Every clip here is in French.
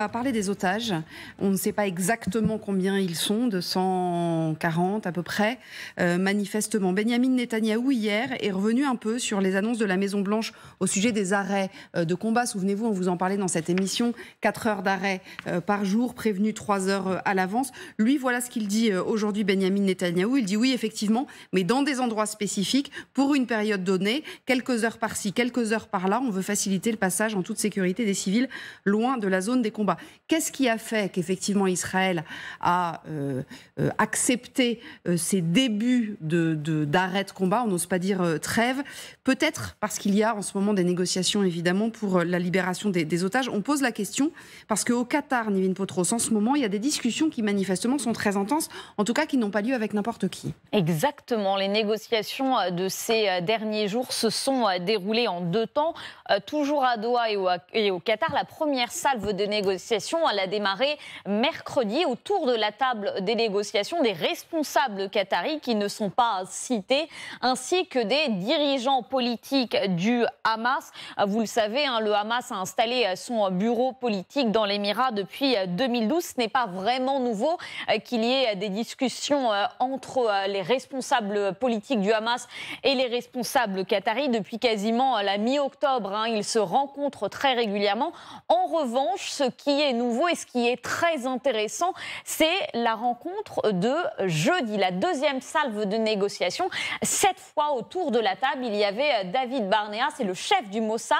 On va parler des otages. On ne sait pas exactement combien ils sont, 240 à peu près. Manifestement, Benyamin Netanyahou, hier, est revenu un peu sur les annonces de la Maison-Blanche au sujet des arrêts de combat. Souvenez-vous, on vous en parlait dans cette émission, 4 heures d'arrêt par jour, prévenu 3 heures à l'avance. Lui, voilà ce qu'il dit aujourd'hui, Benyamin Netanyahou. Il dit oui, effectivement, mais dans des endroits spécifiques, pour une période donnée, quelques heures par-ci, quelques heures par-là. On veut faciliter le passage en toute sécurité des civils loin de la zone des combats. Qu'est-ce qui a fait qu'effectivement Israël a accepté ces débuts d'arrêt de combat? On n'ose pas dire trêve. Peut-être parce qu'il y a en ce moment des négociations évidemment pour la libération des otages. On pose la question parce qu'au Qatar, Nivin Potros, en ce moment, il y a des discussions qui manifestement sont très intenses, en tout cas qui n'ont pas lieu avec n'importe qui. Exactement. Les négociations de ces derniers jours se sont déroulées en 2 temps. Toujours à Doha et au Qatar, la première salve de négociations, elle a démarré mercredi autour de la table des négociations des responsables qataris qui ne sont pas cités, ainsi que des dirigeants politiques du Hamas. Vous le savez, le Hamas a installé son bureau politique dans l'Émirat depuis 2012. Ce n'est pas vraiment nouveau qu'il y ait des discussions entre les responsables politiques du Hamas et les responsables qataris. Depuis quasiment la mi-octobre, ils se rencontrent très régulièrement. En revanche, ce qui est nouveau et ce qui est très intéressant, c'est la rencontre de jeudi, la deuxième salve de négociation. Cette fois, autour de la table, il y avait David Barnea, c'est le chef du Mossad,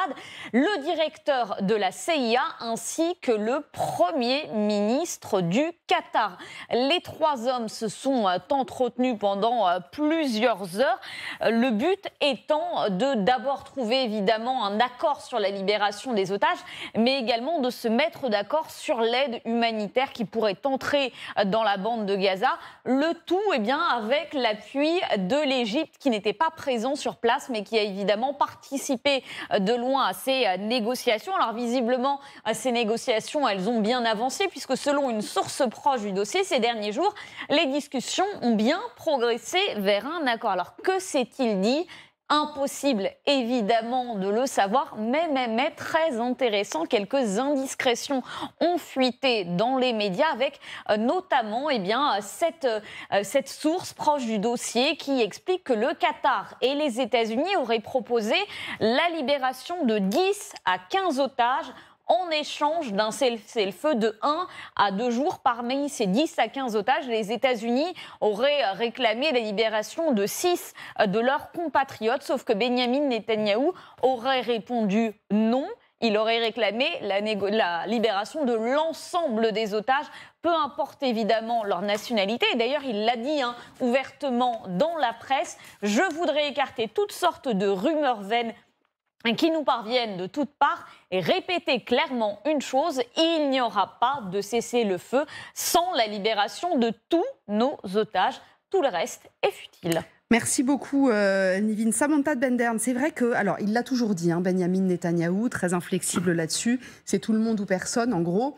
le directeur de la CIA, ainsi que le Premier ministre du Qatar. Les 3 hommes se sont entretenus pendant plusieurs heures. Le but étant de d'abord trouver évidemment un accord sur la libération des otages, mais également de se mettre d'accord sur l'aide humanitaire qui pourrait entrer dans la bande de Gaza. Le tout avec l'appui de l'Égypte qui n'était pas présent sur place mais qui a évidemment participé de loin à ces négociations. Alors visiblement, ces négociations, elles ont bien avancé puisque selon une source proche du dossier, ces derniers jours, les discussions ont bien progressé vers un accord. Alors que s'est-il dit ? Impossible évidemment de le savoir, mais très intéressant. Quelques indiscrétions ont fuité dans les médias avec notamment cette source proche du dossier qui explique que le Qatar et les États-Unis auraient proposé la libération de 10 à 15 otages en échange d'un cessez-le-feu de 1 à 2 jours. Parmi ces 10 à 15 otages, les États-Unis auraient réclamé la libération de 6 de leurs compatriotes, sauf que Benyamin Netanyahou aurait répondu non. Il aurait réclamé la libération de l'ensemble des otages, peu importe évidemment leur nationalité. Et d'ailleurs, il l'a dit ouvertement dans la presse, « Je voudrais écarter toutes sortes de rumeurs vaines qui nous parviennent de toutes parts et répéter clairement une chose, il n'y aura pas de cessez-le-feu sans la libération de tous nos otages. Tout le reste est futile. » Merci beaucoup, Nivin. Samantha Bendern, c'est vrai que, alors, il l'a toujours dit, Benyamin Netanyahou, très inflexible là-dessus, c'est tout le monde ou personne, en gros.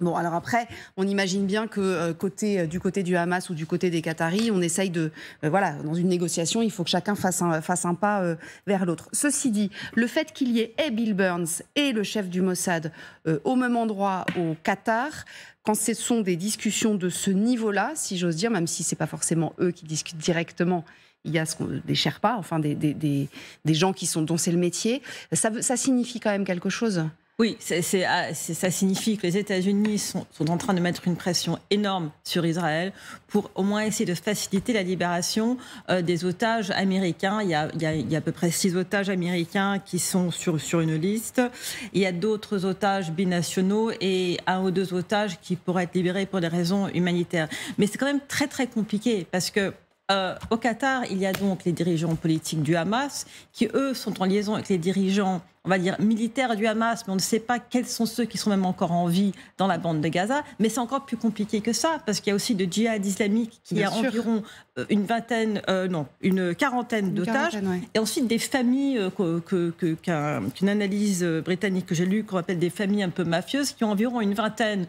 Bon, alors après, on imagine bien que du côté du Hamas ou du côté des Qataris, on essaye de... dans une négociation, il faut que chacun fasse un pas vers l'autre. Ceci dit, le fait qu'il y ait Bill Burns et le chef du Mossad au même endroit au Qatar, quand ce sont des discussions de ce niveau-là, si j'ose dire, même si ce n'est pas forcément eux qui discutent directement, il y a des Sherpas, enfin des gens dont c'est le métier, ça signifie quand même quelque chose. Oui, ça signifie que les États-Unis sont en train de mettre une pression énorme sur Israël pour au moins essayer de faciliter la libération des otages américains. Il y a à peu près 6 otages américains qui sont sur une liste. Il y a d'autres otages binationaux et 1 ou 2 otages qui pourraient être libérés pour des raisons humanitaires. Mais c'est quand même très très compliqué parce que au Qatar, il y a donc les dirigeants politiques du Hamas qui, eux, sont en liaison avec les dirigeants, on va dire, militaires du Hamas, mais on ne sait pas quels sont ceux qui sont même encore en vie dans la bande de Gaza. Mais c'est encore plus compliqué que ça, parce qu'il y a aussi le djihad islamique qui a environ une quarantaine d'otages. Ouais. Et ensuite des familles, qu'une analyse britannique que j'ai lue, qu'on appelle des familles un peu mafieuses, qui ont environ une vingtaine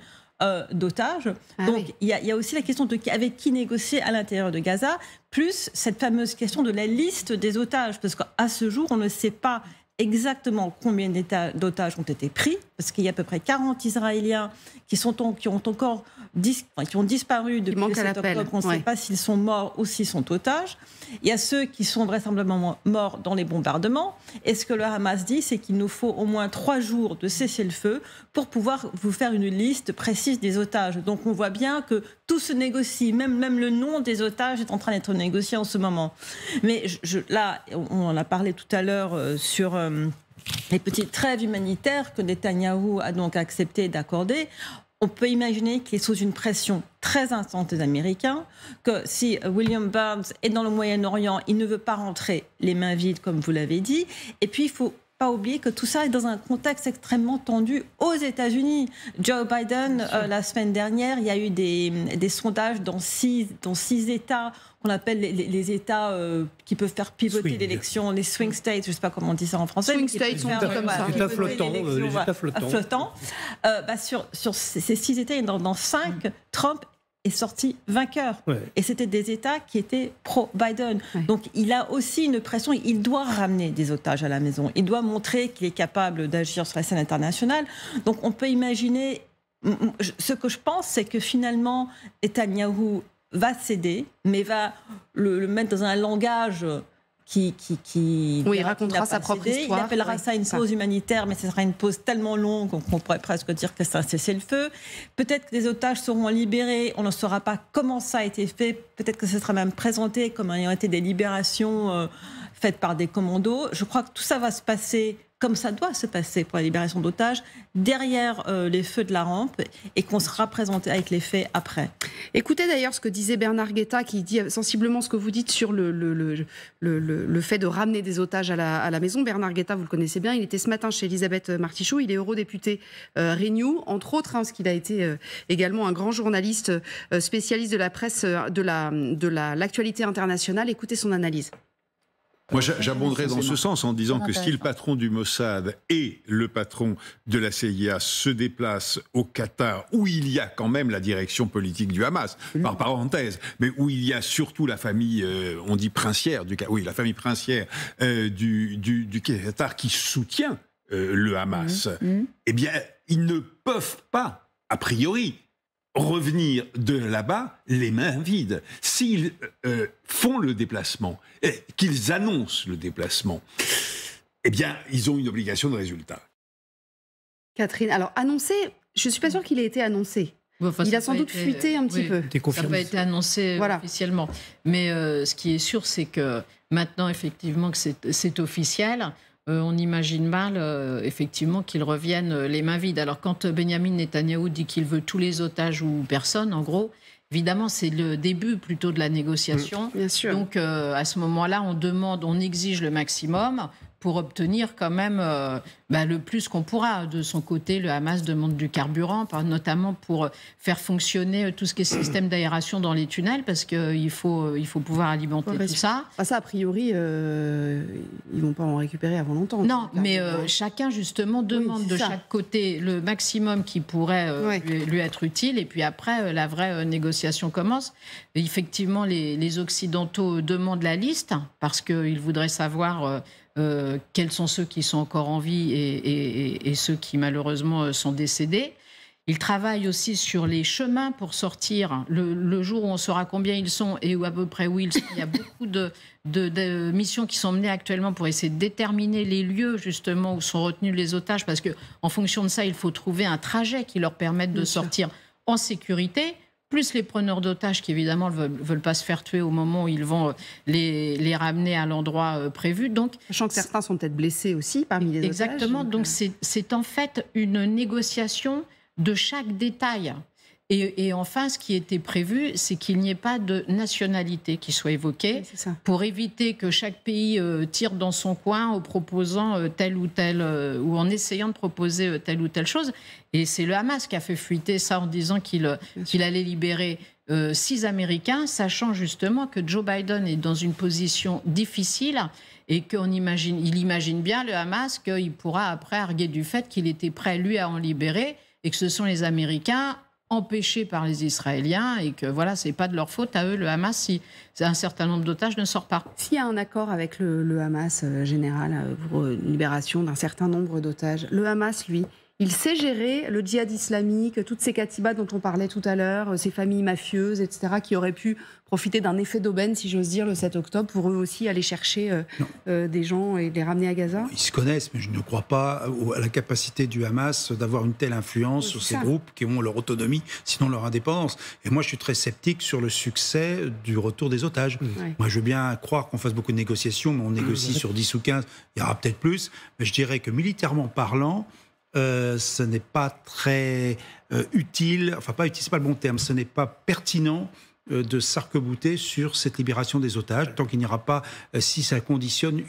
d'otages. Donc il y a aussi la question de avec qui négocier à l'intérieur de Gaza, plus cette fameuse question de la liste des otages, parce qu'à ce jour, on ne sait pas exactement combien d'otages ont été pris. parce qu'il y a à peu près 40 Israéliens qui ont disparu depuis le 7 octobre. On ne sait pas s'ils sont morts ou s'ils sont otages. Il y a ceux qui sont vraisemblablement morts dans les bombardements. Et ce que le Hamas dit, c'est qu'il nous faut au moins 3 jours de cessez-le-feu pour pouvoir vous faire une liste précise des otages. Donc on voit bien que tout se négocie, même le nom des otages est en train d'être négocié en ce moment. Mais là, on en a parlé tout à l'heure sur les petites trêves humanitaires que Netanyahou a donc accepté d'accorder. On peut imaginer qu'il est sous une pression très intense des Américains, que si William Burns est dans le Moyen-Orient, il ne veut pas rentrer les mains vides, comme vous l'avez dit. Et puis, il faut pas oublier que tout ça est dans un contexte extrêmement tendu aux États-Unis. Joe Biden, la semaine dernière, il y a eu des sondages dans six États qu'on appelle les États qui peuvent faire pivoter l'élection, les swing states, je ne sais pas comment on dit ça en français. Swing states, on dit comme ça. Les États flottants. Sur ces 6 États, dans 5, Trump est sorti vainqueur. Ouais. Et c'était des États qui étaient pro-Biden. Ouais. Donc il a aussi une pression, il doit ramener des otages à la maison. Il doit montrer qu'il est capable d'agir sur la scène internationale. Donc on peut imaginer, ce que je pense, c'est que finalement, Netanyahou va céder, mais va le mettre dans un langage qui il racontera sa propre histoire. Il appellera ça une pause humanitaire, mais ce sera une pause tellement longue qu'on pourrait presque dire que c'est un cessez-le-feu. Peut-être que les otages seront libérés, on ne saura pas comment ça a été fait. Peut-être que ce sera même présenté comme ayant été des libérations faites par des commandos. Je crois que tout ça va se passer comme ça doit se passer pour la libération d'otages, derrière les feux de la rampe, et qu'on sera présenté avec les faits après. Écoutez d'ailleurs ce que disait Bernard Guetta, qui dit sensiblement ce que vous dites sur le fait de ramener des otages à la maison. Bernard Guetta, vous le connaissez bien, il était ce matin chez Elisabeth Martichoux, il est eurodéputé Renew, entre autres, parce qu'il a été également un grand journaliste spécialiste de la presse, de l'actualité internationale. Écoutez son analyse. Moi, j'abonderais dans ce sens en disant que si le patron du Mossad et le patron de la CIA se déplacent au Qatar, où il y a quand même la direction politique du Hamas, par parenthèse, mais où il y a surtout la famille, on dit princière, la famille princière du Qatar qui soutient le Hamas, eh bien, ils ne peuvent pas, a priori, revenir de là-bas les mains vides. S'ils font le déplacement, qu'ils annoncent le déplacement, eh bien, ils ont une obligation de résultat. Catherine, alors annoncé, je ne suis pas sûre qu'il ait été annoncé. Enfin, il a sans doute fuité un petit peu. Ça n'a pas été annoncé officiellement. Mais ce qui est sûr, c'est que maintenant, effectivement, que c'est officiel. On imagine mal, effectivement, qu'ils reviennent les mains vides. Alors, quand Benjamin Netanyahou dit qu'il veut tous les otages ou personne, en gros, évidemment, c'est le début plutôt de la négociation. Bien sûr. Donc, à ce moment-là, on exige le maximum pour obtenir quand même le plus qu'on pourra. De son côté, le Hamas demande du carburant, notamment pour faire fonctionner tout ce qui est système d'aération dans les tunnels, parce qu'il faut pouvoir alimenter tout ça. Ça, a priori, ils ne vont pas en récupérer avant longtemps. Non, mais chacun, justement, demande de chaque côté le maximum qui pourrait lui être utile. Et puis après, la vraie négociation commence. Et effectivement, les Occidentaux demandent la liste, parce qu'ils voudraient savoir quels sont ceux qui sont encore en vie et ceux qui malheureusement sont décédés. Ils travaillent aussi sur les chemins pour sortir. Le jour où on saura combien ils sont et où à peu près où ils sont, il y a beaucoup de missions qui sont menées actuellement pour essayer de déterminer les lieux justement où sont retenus les otages, parce qu'en fonction de ça, il faut trouver un trajet qui leur permette de sortir en sécurité, plus les preneurs d'otages qui, évidemment, ne veulent pas se faire tuer au moment où ils vont les ramener à l'endroit prévu. Donc, sachant que certains sont peut-être blessés aussi parmi les otages. Exactement. Donc, c'est en fait une négociation de chaque détail. Et enfin, ce qui était prévu, c'est qu'il n'y ait pas de nationalité qui soit évoquée, pour éviter que chaque pays tire dans son coin en proposant telle ou telle, ou en essayant de proposer telle ou telle chose. Et c'est le Hamas qui a fait fuiter ça en disant qu'il allait libérer 6 Américains, sachant justement que Joe Biden est dans une position difficile et qu'il imagine bien, le Hamas, qu'il pourra après arguer du fait qu'il était prêt, lui, à en libérer, et que ce sont les Américains empêchés par les Israéliens, et que voilà, c'est pas de leur faute à eux, le Hamas, si un certain nombre d'otages ne sort pas. S'il y a un accord avec le Hamas général pour une libération d'un certain nombre d'otages, le Hamas, lui, il sait gérer le djihad islamique, toutes ces katibas dont on parlait tout à l'heure, ces familles mafieuses, etc., qui auraient pu profiter d'un effet d'aubaine, si j'ose dire, le 7 octobre, pour eux aussi aller chercher des gens et les ramener à Gaza? Ils se connaissent, mais je ne crois pas à la capacité du Hamas d'avoir une telle influence sur ces groupes qui ont leur autonomie, sinon leur indépendance. Et moi, je suis très sceptique sur le succès du retour des otages. Moi, je veux bien croire qu'on fasse beaucoup de négociations, mais on négocie sur 10 ou 15, il y aura peut-être plus. Mais je dirais que militairement parlant, ce n'est pas très utile, enfin pas utile, c'est pas le bon terme, ce n'est pas pertinent de s'arc-bouter sur cette libération des otages, tant qu'il n'y aura pas, si ça conditionne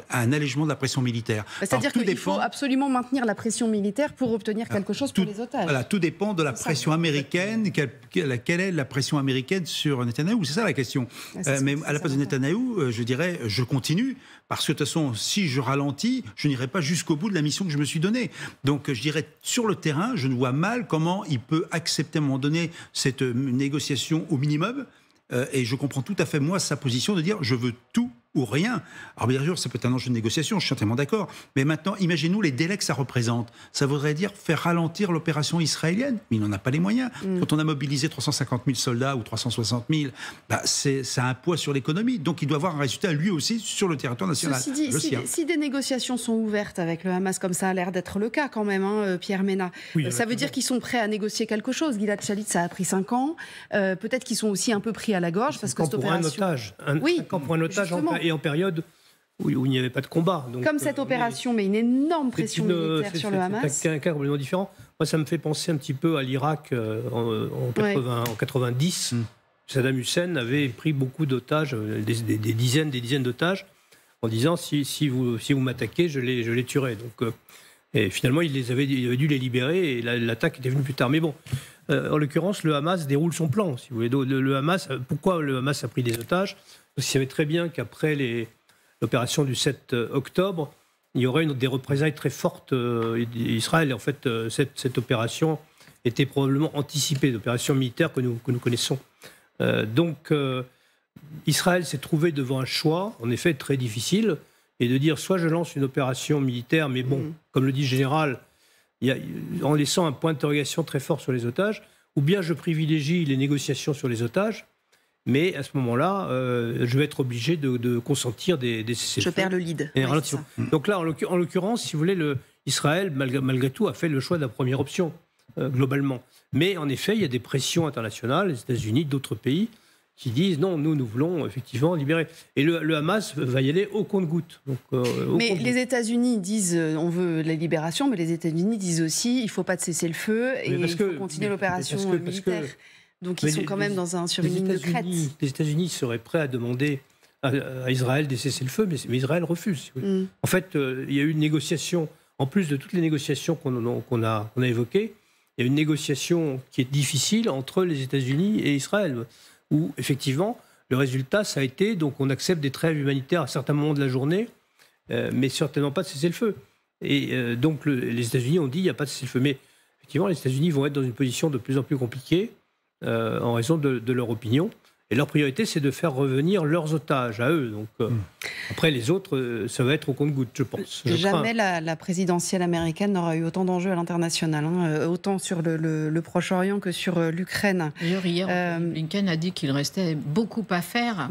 un allègement de la pression militaire. C'est-à-dire qu'il faut absolument maintenir la pression militaire pour obtenir quelque chose pour les otages. Voilà, tout dépend de la pression américaine. Quelle est la pression américaine sur Netanyahou? C'est ça la question. Mais à la place de Netanyahou, je dirais, je continue, parce que de toute façon, si je ralentis, je n'irai pas jusqu'au bout de la mission que je me suis donnée. Donc je dirais, sur le terrain, je ne vois mal comment il peut accepter à un moment donné cette négociation au minimum. Et je comprends tout à fait, moi, sa position de dire je veux tout ou rien. Alors bien sûr, ça peut être un enjeu de négociation, je suis entièrement d'accord. Mais maintenant, imaginez-nous les délais que ça représente. Ça voudrait dire faire ralentir l'opération israélienne. Mais il n'en a pas les moyens. Quand on a mobilisé 350 000 soldats ou 360 000, ça a un poids sur l'économie. Donc il doit avoir un résultat, lui aussi, sur le territoire national. Ceci dit, si des négociations sont ouvertes avec le Hamas, comme ça a l'air d'être le cas quand même, Pierre Ménat, ça veut dire qu'ils sont prêts à négocier quelque chose. Gilad Shalit, ça a pris 5 ans. Peut-être qu'ils sont aussi un peu pris à la gorge. Parce que cette opération... pour un otage et en période où il n'y avait pas de combat. Donc, comme cette opération met une énorme pression militaire sur le Hamas. C'est un cas complètement différent. Moi, ça me fait penser un petit peu à l'Irak en 90. Saddam Hussein avait pris beaucoup d'otages, des dizaines d'otages, en disant si vous m'attaquez, je les tuerai. Donc, et finalement, il avait dû les libérer et l'attaque était venue plus tard. Mais bon, en l'occurrence, le Hamas déroule son plan. Si vous voulez. Le Hamas, pourquoi le Hamas a pris des otages? Parce qu'il savait très bien qu'après l'opération du 7 octobre, il y aurait des représailles très fortes d'Israël. En fait, cette opération était probablement anticipée, l'opération militaire que nous connaissons. Donc, Israël s'est trouvé devant un choix, en effet, très difficile, et de dire soit je lance une opération militaire, mais bon, comme le dit le général, en laissant un point d'interrogation très fort sur les otages, ou bien je privilégie les négociations sur les otages, mais à ce moment-là, je vais être obligé de consentir des cessez-le-feu. Je perds le lead. Donc là, en l'occurrence, si vous voulez, Israël, malgré tout, a fait le choix de la première option, globalement. Mais en effet, il y a des pressions internationales, les États-Unis, d'autres pays, qui disent non, nous voulons effectivement libérer. Et le Hamas va y aller au compte-gouttes. Mais les États-Unis disent on veut la libération, mais les États-Unis disent aussi il ne faut pas de cesser-le-feu et il faut continuer l'opération militaire. Donc ils sont quand même sur une ligne de crête. Les États-Unis seraient prêts à demander à Israël de cesser le feu, mais Israël refuse. En fait, il y a eu une négociation, en plus de toutes les négociations qu'on a évoquées, il y a une négociation qui est difficile entre les États-Unis et Israël, où effectivement, le résultat, ça a été, donc on accepte des trêves humanitaires à certains moments de la journée, mais certainement pas de cesser le feu. Et donc les États-Unis ont dit il n'y a pas de cesser le feu. Mais effectivement, les États-Unis vont être dans une position de plus en plus compliquée, en raison de leur opinion. Et leur priorité, c'est de faire revenir leurs otages à eux. Donc, après, les autres, ça va être au compte-gouttes, je pense. Jamais la présidentielle américaine n'aura eu autant d'enjeux à l'international, autant sur le Proche-Orient que sur l'Ukraine. D'ailleurs, hier, Blinken a dit qu'il restait beaucoup à faire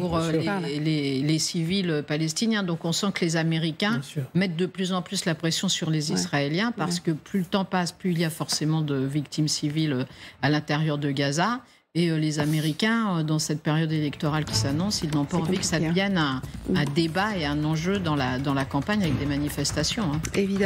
pour les civils palestiniens. Donc, on sent que les Américains mettent de plus en plus la pression sur les Israéliens, parce que plus le temps passe, plus il y a forcément de victimes civiles à l'intérieur de Gaza. Et les Américains, dans cette période électorale qui s'annonce, ils n'ont pas envie que ça devienne un débat et un enjeu dans la campagne avec des manifestations. Évidemment.